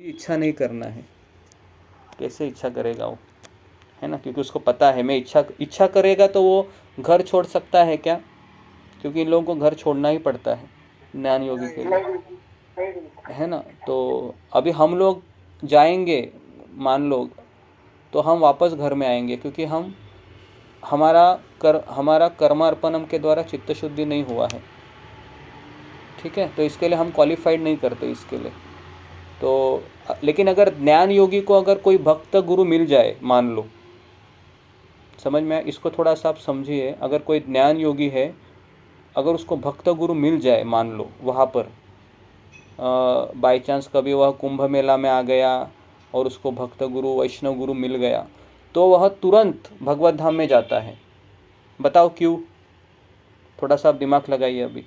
इच्छा नहीं करना है, कैसे इच्छा करेगा वो, है ना? क्योंकि उसको पता है मैं इच्छा करेगा तो वो घर छोड़ सकता है क्या? क्योंकि इन लोगों को घर छोड़ना ही पड़ता है ज्ञान योगी के लिए, है ना? तो अभी हम लोग जाएंगे, मान लो, तो हम वापस घर में आएंगे, क्योंकि हमारा कर्मार्पणम के द्वारा चित्त शुद्धि नहीं हुआ है। ठीक है, तो इसके लिए हम क्वालिफाइड नहीं करते इसके लिए। तो लेकिन अगर ज्ञान योगी को अगर कोई भक्त गुरु मिल जाए, मान लो, समझ में, इसको थोड़ा सा आप समझिए, अगर कोई ज्ञान योगी है, अगर उसको भक्त गुरु मिल जाए, मान लो वहाँ पर बाई चांस कभी वह कुंभ मेला में आ गया और उसको भक्त गुरु वैष्णव गुरु मिल गया, तो वह तुरंत भगवत धाम में जाता है। बताओ क्यों? थोड़ा सा आप दिमाग लगाइए अभी,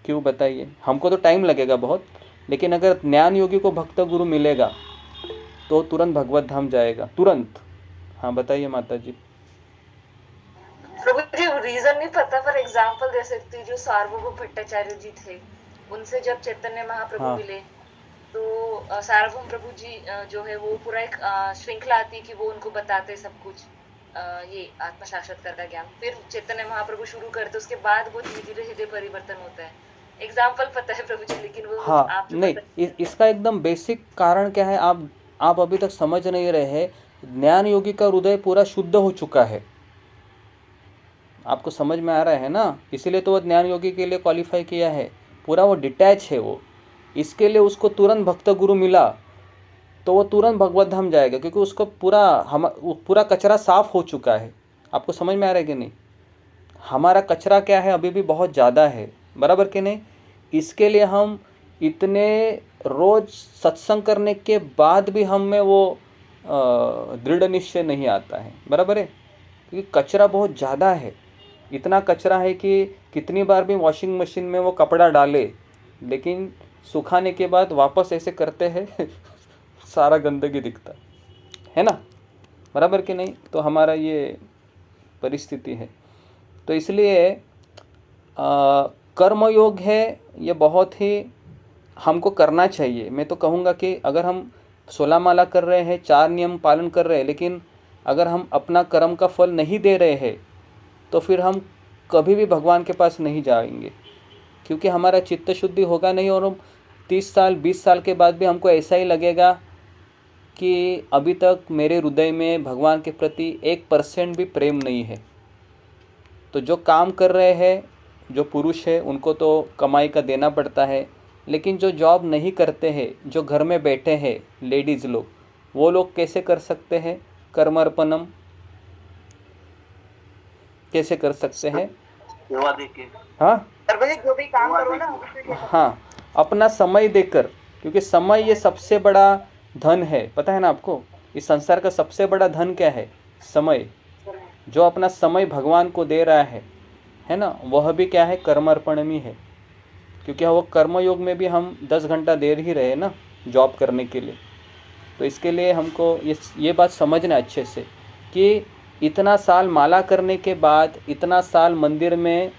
क्यों बताइए? हमको तो टाइम लगेगा बहुत, लेकिन अगर ज्ञान योगी को भक्त गुरु मिलेगा तो तुरंत भगवत धाम जाएगा, तुरंत। हाँ बताइए माता जी। प्रभु जी रीजन नहीं पता, पर एग्जांपल दे सकती हूँ। जो सार्वभौम भट्टाचार्य जी थे, उनसे जब चैतन्य महाप्रभु हाँ मिले, तो सार्वभौम प्रभु जी जो है वो पूरा एक श्रृंखला आती है कि वो उनको बताते सब कुछ, ये आत्म साक्षात्कार का ज्ञान। फिर चैतन्य महाप्रभु शुरू करते, उसके बाद वो धीरे धीरे हृदय परिवर्तन होता है। एग्जाम्पल पता है प्रभु जी, लेकिन वो हाँ, आप जो नहीं, बता इसका एकदम बेसिक कारण क्या है, आप अभी तक समझ नहीं रहे हैं। ज्ञान योगी का हृदय पूरा शुद्ध हो चुका है, आपको समझ में आ रहा है ना? इसीलिए तो वो ज्ञान योगी के लिए क्वालिफाई किया है, पूरा वो डिटैच है वो। इसके लिए उसको तुरंत भक्त गुरु मिला तो वो तुरंत भगवत धाम जाएगा, क्योंकि उसको पूरा कचरा साफ हो चुका है। आपको समझ में आ रहा है कि नहीं? हमारा कचरा क्या है, अभी भी बहुत ज़्यादा है, बराबर कि नहीं? इसके लिए हम इतने रोज सत्संग करने के बाद भी हम में वो दृढ़ निश्चय नहीं आता है, बराबर है? क्योंकि कचरा बहुत ज़्यादा है, इतना कचरा है कि कितनी बार भी वॉशिंग मशीन में वो कपड़ा डाले, लेकिन सुखाने के बाद वापस ऐसे करते हैं सारा गंदगी दिखता है ना, बराबर कि नहीं? तो हमारा ये परिस्थिति है। तो इसलिए कर्मयोग है, ये बहुत ही हमको करना चाहिए। मैं तो कहूँगा कि अगर हम 16 माला कर रहे हैं, 4 नियम पालन कर रहे हैं, लेकिन अगर हम अपना कर्म का फल नहीं दे रहे हैं, तो फिर हम कभी भी भगवान के पास नहीं जाएंगे, क्योंकि हमारा चित्त शुद्धि होगा नहीं, और हम 30 साल 20 साल के बाद भी हमको ऐसा ही लगेगा कि अभी तक मेरे हृदय में भगवान के प्रति 1% भी प्रेम नहीं है। तो जो काम कर रहे हैं, जो पुरुष है, उनको तो कमाई का देना पड़ता है, लेकिन जो जॉब नहीं करते हैं, जो घर में बैठे हैं लेडीज़ लोग, वो लोग कैसे कर सकते हैं कर्मर्पणम? कैसे कर सकते हैं? सेवा देके, हाँ जो भी काम करो ना, हाँ, अपना समय देकर, क्योंकि समय ये सबसे बड़ा धन है, पता है ना आपको? इस संसार का सबसे बड़ा धन क्या है? समय। जो अपना समय भगवान को दे रहा है ना, वह भी क्या है? कर्मर्पण ही है। क्योंकि वो कर्मयोग में भी हम 10 घंटा दे ही रहे हैं ना जॉब करने के लिए। तो इसके लिए हमको ये बात समझना अच्छे से कि इतना साल माला करने के बाद, इतना साल मंदिर में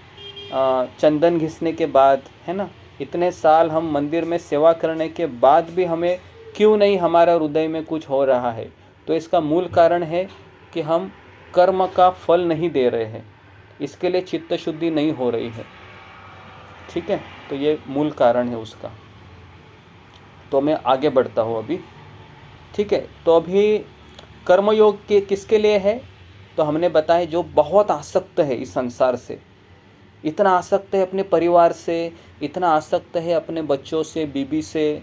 चंदन घिसने के बाद, है ना, इतने साल हम मंदिर में सेवा करने के बाद भी हमें क्यों नहीं हमारा हृदय में कुछ हो रहा है? तो इसका मूल कारण है कि हम कर्म का फल नहीं दे रहे हैं, इसके लिए चित्त शुद्धि नहीं हो रही है। ठीक है, तो ये मूल कारण है उसका। तो मैं आगे बढ़ता हूँ अभी। ठीक है, तो अभी कर्मयोग के किसके लिए है? तो हमने बताया जो बहुत आसक्त है इस संसार से, इतना आसक्त है अपने परिवार से, इतना आसक्त है अपने बच्चों से, बीबी से,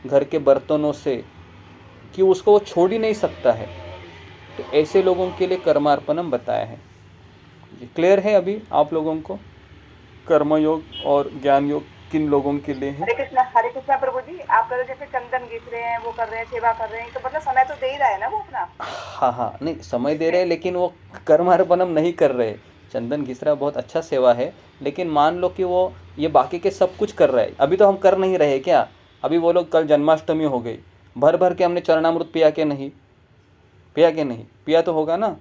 घर के बर्तनों से, कि उसको वो छोड़ ही नहीं सकता है। तो ऐसे लोगों के लिए कर्मार्पणम बताया है। ये क्लियर है अभी आप लोगों को? कर्मयोग और ज्ञान योग किन लोगों के लिए है? हरे कृष्णा प्रभु जी। आप कह रहे जैसे चंदन घिस रहे हैं, वो कर रहे हैं, सेवा कर रहे हैं, तो मतलब समय तो दे ही रहा है ना वो अपना। हाँ हाँ, नहीं समय दे रहे हैं, लेकिन वो कर्मार्पणम नहीं कर रहे। चंदन घिस रहा बहुत अच्छा सेवा है, लेकिन मान लो कि वो ये बाकी के सब कुछ कर रहा है, अभी तो हम कर नहीं रहे क्या? अभी वो लोग, कल जन्माष्टमी हो गई, भर भर के हमने चरणामृत पिया के नहीं? पिया के नहीं? पिया तो होगा ना,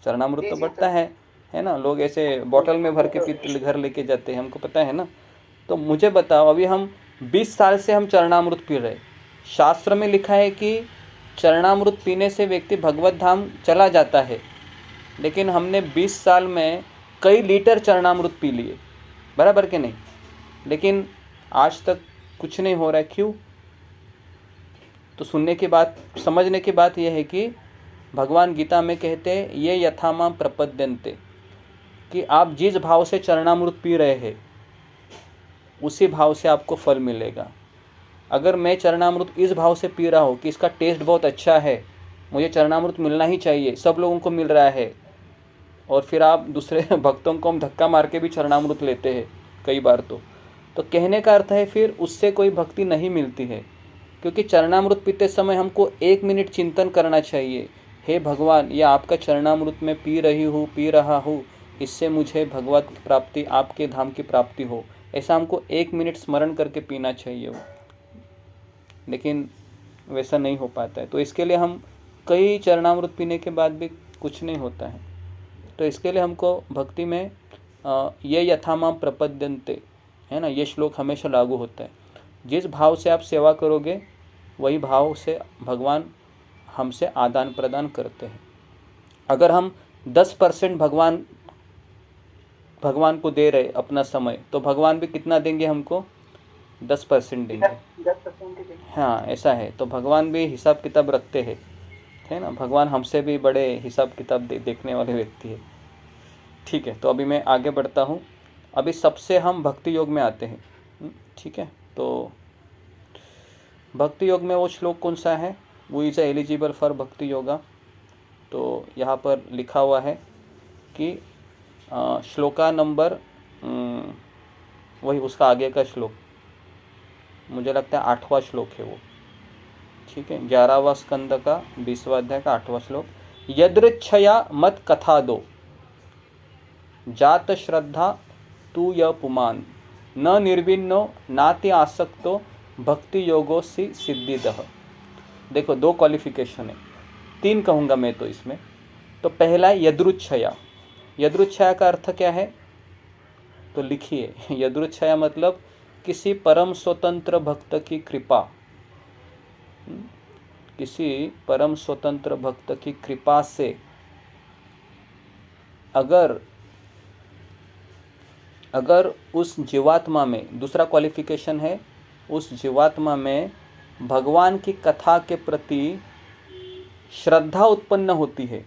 चरणामृत तो बढ़ता है ना? लोग ऐसे बॉटल में भर के पीते, घर लेके जाते हैं, हमको पता है ना। तो मुझे बताओ, अभी हम 20 साल से हम चरणामृत पी रहे, शास्त्र में लिखा है कि चरणामृत पीने से व्यक्ति भगवत धाम चला जाता है, लेकिन हमने 20 साल में कई लीटर चरणामृत पी लिए, बराबर कि नहीं? लेकिन आज तक कुछ नहीं हो रहा है। क्यों? तो सुनने की बात, समझने की बात यह है कि भगवान गीता में कहते हैं ये यथामां प्रपद्यन्ते, कि आप जिस भाव से चरणामृत पी रहे हैं उसी भाव से आपको फल मिलेगा। अगर मैं चरणामृत इस भाव से पी रहा हूँ कि इसका टेस्ट बहुत अच्छा है, मुझे चरणामृत मिलना ही चाहिए, सब लोगों को मिल रहा है, और फिर आप दूसरे भक्तों को हम धक्का मार के भी चरणामृत लेते हैं कई बार, तो कहने का अर्थ है फिर उससे कोई भक्ति नहीं मिलती है। क्योंकि चरणामृत पीते समय हमको 1 मिनट चिंतन करना चाहिए, हे भगवान, यह आपका चरणामृत मैं पी रहा हूँ, इससे मुझे भगवत की प्राप्ति, आपके धाम की प्राप्ति हो। ऐसा हमको 1 मिनट स्मरण करके पीना चाहिए वो, लेकिन वैसा नहीं हो पाता है। तो इसके लिए हम कई चरणामृत पीने के बाद भी कुछ नहीं होता है। तो इसके लिए हमको भक्ति में ये यथामां प्रपद्यन्ते है ना, ये श्लोक हमेशा लागू होता है। जिस भाव से आप सेवा करोगे वही भाव से भगवान हमसे आदान प्रदान करते हैं। अगर हम 10% भगवान को दे रहे अपना समय, तो भगवान भी कितना देंगे हमको? 10% देंगे। 10% ही देंगे। हाँ, ऐसा है। तो भगवान भी हिसाब किताब रखते हैं, है ना। भगवान हमसे भी बड़े हिसाब किताब देखने वाले व्यक्ति है। ठीक है, तो अभी मैं आगे बढ़ता हूँ। अभी सबसे हम भक्ति योग में आते हैं। ठीक है, तो भक्ति योग में वो श्लोक कौन सा है? वो इज एलिजिबल फॉर भक्ति योगा। तो यहाँ पर लिखा हुआ है कि श्लोका नंबर, वही उसका आगे का श्लोक, मुझे लगता है 8वां श्लोक है वो। ठीक है, 11वां स्कंद का 20वां अध्याय का 8वां श्लोक। यदृच्छया मत कथा दो, जात श्रद्धा तू य पुमान, न निर्विन्नो नाति आसक्तो भक्ति योगो सी सिद्धिदः। देखो, 2 क्वालिफिकेशन है, 3 कहूँगा मैं तो इसमें। तो पहला है यदृच्छया। यदृच्छया का अर्थ क्या है? तो लिखिए, यदृच्छया मतलब किसी परम स्वतंत्र भक्त की कृपा। किसी परम स्वतंत्र भक्त की कृपा से अगर उस जीवात्मा में, दूसरा क्वालिफिकेशन है, उस जीवात्मा में भगवान की कथा के प्रति श्रद्धा उत्पन्न होती है,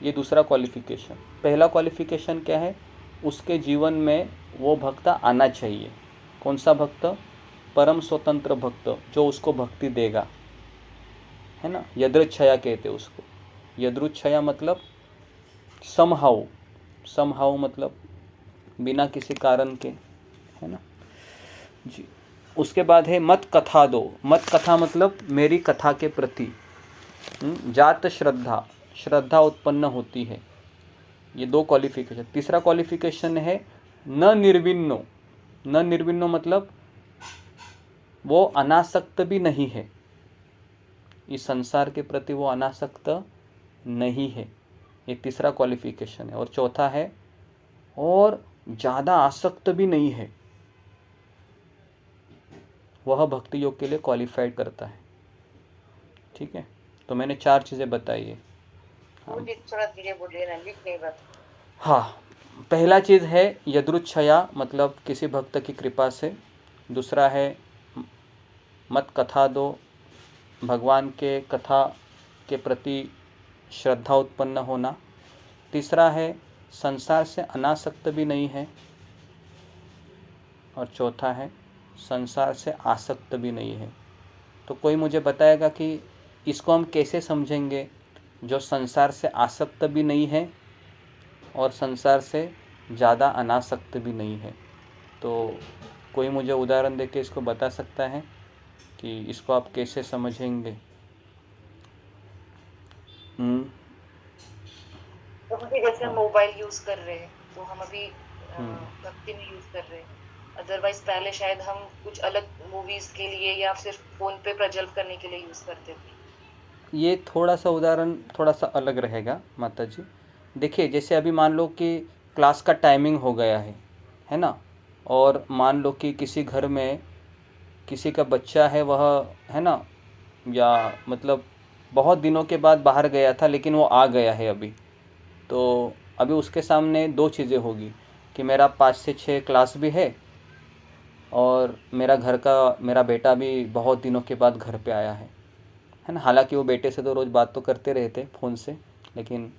ये दूसरा क्वालिफिकेशन। पहला क्वालिफिकेशन क्या है? उसके जीवन में वो भक्त आना चाहिए। कौन सा भक्त? परम स्वतंत्र भक्त, जो उसको भक्ति देगा, है ना। यदृच्छया कहते उसको। यदृच्छया मतलब समहाउ मतलब बिना किसी कारण के, है ना जी। उसके बाद है मत कथा दो। मत कथा मतलब मेरी कथा के प्रति जात श्रद्धा उत्पन्न होती है। ये 2 क्वालिफिकेशन। तीसरा क्वालिफिकेशन है न निर्विन्नो। न निर्विन्नो मतलब वो अनासक्त भी नहीं है, इस संसार के प्रति वो अनासक्त नहीं है, ये तीसरा क्वालिफिकेशन है। और चौथा है और ज़्यादा आसक्त भी नहीं है, वह भक्ति योग के लिए क्वालिफाइड करता है। ठीक है, तो मैंने 4 चीज़ें बताई है। हाँ, पहला चीज़ है यदृच्छया मतलब किसी भक्त की कृपा से। दूसरा है मत कथा दो, भगवान के कथा के प्रति श्रद्धा उत्पन्न होना। तीसरा है संसार से अनासक्त भी नहीं है। और चौथा है संसार से आसक्त भी नहीं है। तो कोई मुझे बताएगा कि इसको हम कैसे समझेंगे, जो संसार से आसक्त भी नहीं है और संसार से ज़्यादा अनासक्त भी नहीं है? तो कोई मुझे उदाहरण देके इसको बता सकता है कि इसको आप कैसे समझेंगे? तो अभी जैसे हम मोबाइल यूज कर रहे हैं, तो हम अभी भक्ति में यूज कर रहे हैं। अदरवाइज पहले शायद हम कुछ अलग मूवीज के लिए या सिर्फ फोन पे प्रज्वलित करने के लिए यूज करते थे। ये थोड़ा सा उदाहरण थोड़ा सा अलग रहेगा माता जी। देखिए, जैसे अभी मान लो कि क्लास का टाइमिंग हो गया है ना, और मान लो कि किसी घर में किसी का बच्चा है, वह है ना, या मतलब बहुत दिनों के बाद बाहर गया था लेकिन वो आ गया है अभी, तो अभी उसके सामने दो चीज़ें होगी कि मेरा 5 से 6 क्लास भी है और मेरा बेटा भी बहुत दिनों के बाद घर पे आया है ना। हालांकि वो बेटे से तो रोज़ बात तो करते रहते फ़ोन से, लेकिन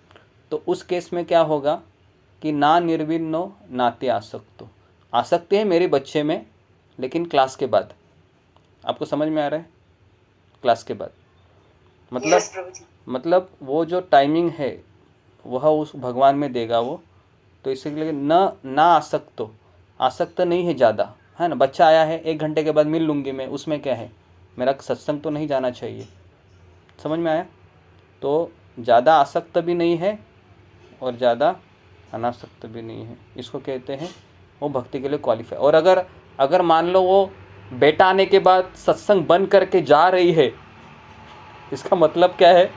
तो उस केस में क्या होगा कि ना निर्विन्नो नाते आसक्तो, आसक्ति है मेरे बच्चे में लेकिन क्लास के बाद। आपको समझ में आ रहा है? क्लास के बाद मतलब यस प्रभु जी। मतलब वो जो टाइमिंग है वह उस भगवान में देगा वो। तो इसीलिए न ना आसक्त हो, आसक्त नहीं है ज़्यादा, है ना। बच्चा आया है 1 घंटे के बाद मिल लूँगी मैं, उसमें क्या है, मेरा सत्संग तो नहीं जाना चाहिए। समझ में आया? तो ज़्यादा आसक्त भी नहीं है और ज़्यादा अनासक्त भी नहीं है, इसको कहते हैं वो भक्ति के लिए क्वालिफाई। और अगर मान लो वो बेटा आने के बाद सत्संग बंद करके जा रही है, इसका मतलब क्या है?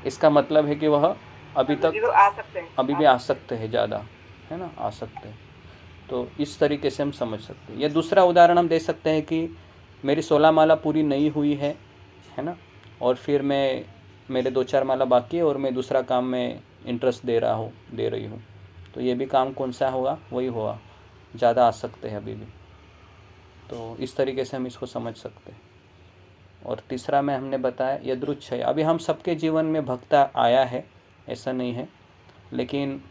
इसका मतलब है कि वह अभी तक वो आ सकते हैं, अभी भी आसक्त है ज़्यादा, है ना, आसक्त है। तो इस तरीके से हम समझ सकते हैं। या दूसरा उदाहरण हम दे सकते हैं कि मेरी 16 माला पूरी नहीं हुई है ना, और फिर मेरे 2-4 माला बाकी है और मैं दूसरा काम में इंटरेस्ट दे रही हूँ, तो ये भी काम कौन सा होगा? वही होगा, ज़्यादा आसक्त है अभी भी। तो इस तरीके से हम इसको समझ सकते हैं। और तीसरा में हमने बताया यदृच्छय। अभी हम सबके जीवन में भक्त आया है, ऐसा नहीं है, लेकिन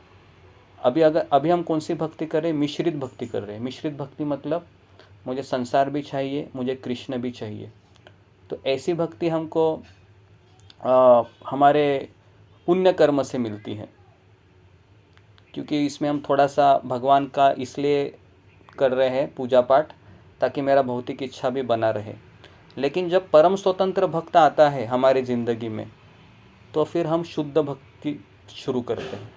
अभी हम कौन सी भक्ति कर रहे हैं? मिश्रित भक्ति कर रहे हैं। मिश्रित भक्ति मतलब मुझे संसार भी चाहिए, मुझे कृष्ण भी चाहिए। तो ऐसी भक्ति हमको हमारे पुण्य कर्म से मिलती है, क्योंकि इसमें हम थोड़ा सा भगवान का इसलिए कर रहे हैं पूजा पाठ ताकि मेरा भौतिक इच्छा भी बना रहे। लेकिन जब परम स्वतंत्र भक्त आता है हमारी ज़िंदगी में, तो फिर हम शुद्ध भक्ति शुरू करते हैं।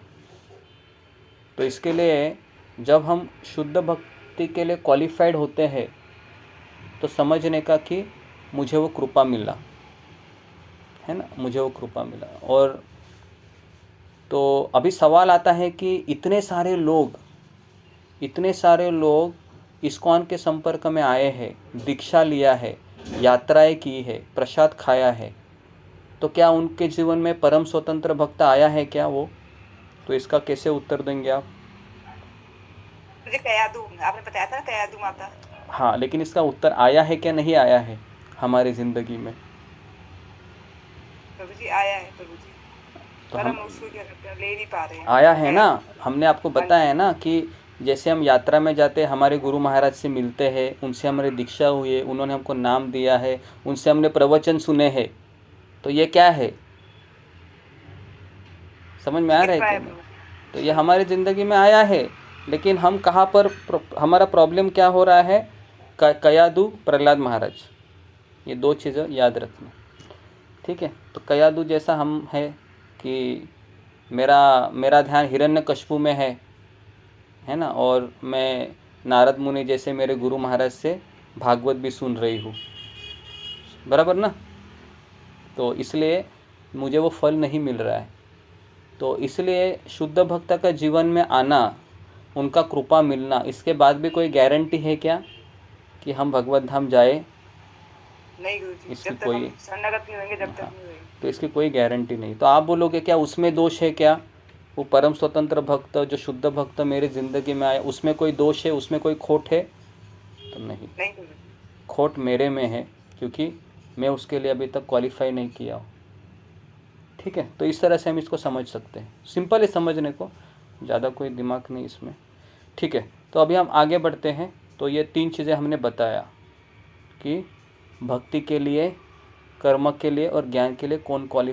तो इसके लिए जब हम शुद्ध भक्ति के लिए क्वालिफाइड होते हैं, तो समझने का कि मुझे वो कृपा मिला, है ना, मुझे वो कृपा मिला। और तो अभी सवाल आता है कि इतने सारे लोग इस्कॉन के संपर्क में आए हैं, दीक्षा लिया है, यात्राएं की है, प्रसाद खाया है, तो क्या उनके जीवन में परम स्वतंत्र भक्त आया है क्या वो? तो इसका कैसे उत्तर देंगे आप? मुझे कयादू आपने बताया था, कयादू माता। हाँ, लेकिन इसका उत्तर आया है क्या नहीं आया है हमारी ज़िंदगी में? प्रभु जी आया है प्रभु जी, तो पर हम हम उसको क्या करते हैं, ले नहीं पा रहे हैं। आया है ना, हमने आपको बताया है ना कि जैसे हम यात्रा में जाते हैं, हमारे गुरु महाराज से मिलते हैं, उनसे हमारी दीक्षा हुई है, उन्होंने हमको नाम दिया है, उनसे हमने प्रवचन सुने हैं, तो ये क्या है? समझ में आ रहा है कृपा कि है नहीं? प्रभु। तो ये हमारी ज़िंदगी में आया है, लेकिन हम कहाँ पर हमारा प्रॉब्लम क्या हो रहा है? कयादू, प्रहलाद महाराज, ये दो चीज़ें याद रखना, ठीक है। तो कयादू जैसा हम है कि मेरा ध्यान हिरण्यकश्यपु में है ना, और मैं नारद मुनि जैसे मेरे गुरु महाराज से भागवत भी सुन रही हूँ, बराबर ना। तो इसलिए मुझे वो फल नहीं मिल रहा है। तो इसलिए शुद्ध भक्त का जीवन में आना, उनका कृपा मिलना, इसके बाद भी कोई गारंटी है क्या कि हम भगवत धाम जाए? नहीं गुरु जी, इसकी जब तक कोई हम शरणागत नहीं होंगे, जब तक हाँ, नहीं होंगे। तो इसकी कोई गारंटी नहीं। तो आप बोलोगे क्या उसमें दोष है क्या? वो परम स्वतंत्र भक्त, जो शुद्ध भक्त मेरी ज़िंदगी में आया, उसमें कोई दोष है, उसमें कोई खोट है? तो नहीं, नहीं गुरु जी। खोट मेरे में है, क्योंकि मैं उसके लिए अभी तक क्वालिफाई नहीं किया हूँ, ठीक है। तो इस तरह से हम इसको समझ सकते हैं, सिंपल है समझने को, ज़्यादा कोई दिमाग नहीं इसमें, ठीक है। तो अभी हम आगे बढ़ते हैं। तो ये 3 चीज़ें हमने बताया कि भक्ति के लिए, कर्म के लिए और ज्ञान के लिए कौन क्वालिफाई